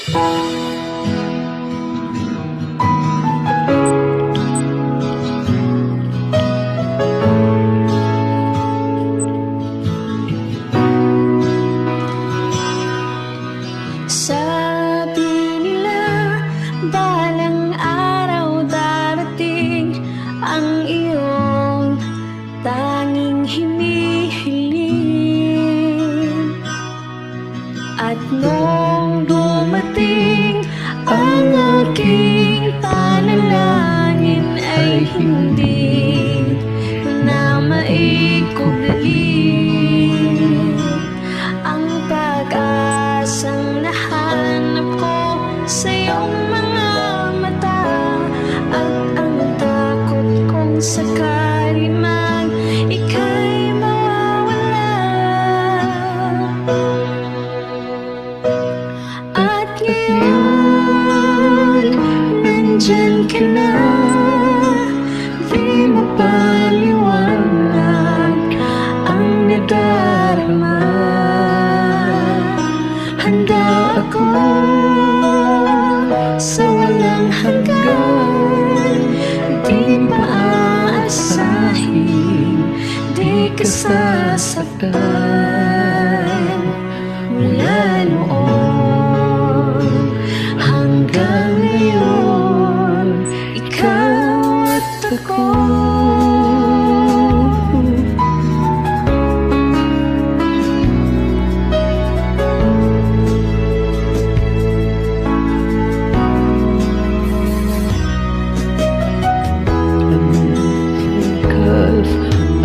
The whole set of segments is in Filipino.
Sabi nila, balang araw darating ang iyong tanging hinihiling. At nung dumating ang aking panalangin ay hindi na maikulit ang pag-asang nahanap ko sa iyong mga mata, at ang takot kong sakali man ika'y mawawala. At ngayon, nandyan ka na, di mo paliwanag ang nadarama. Handa ako sa walang hanggan, di maaasahin, di ka sasaktan. Mula noon hanggang ngayon, ikaw at ako.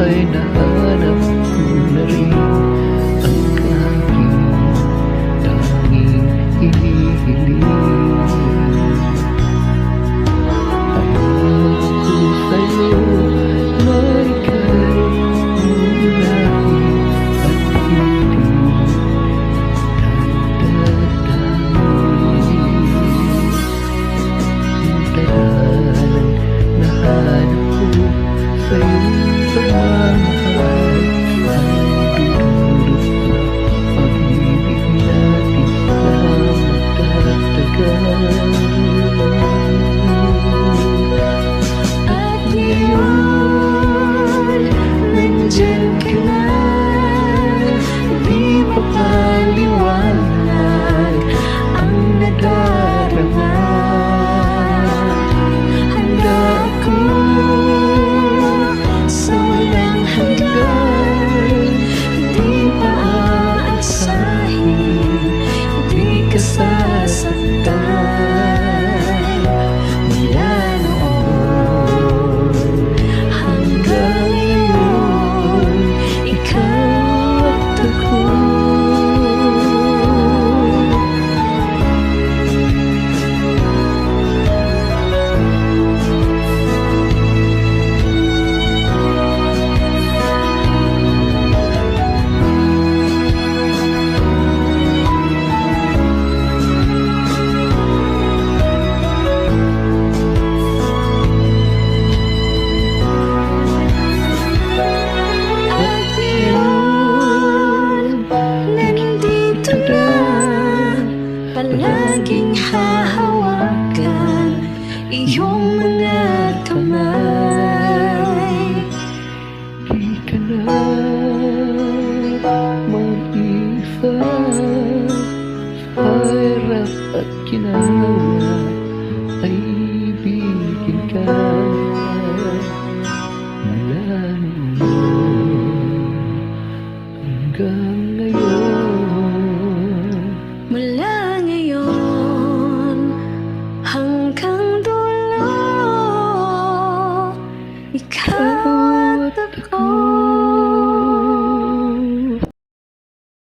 Ay nahanap ko na rin ang aking tanging hinihiling. Ako sa'yo na ika'y unahin at hindi nagdadamay. Dahan nahanap ko sa'yo pagmamahal, ang dudulot na pag-ibig natin na magtatagal. At ngayon, nandyan ka na, di pa paliwanag ang nadarama. Handa ako sa walang hanggan, di maaasahin, di ka sasaktan. Mula noon hanggang ngayon, ikaw at ako. Palaging hahawakan iyong mga kamay. Di ka na mag-isa sa hirap at ginawa.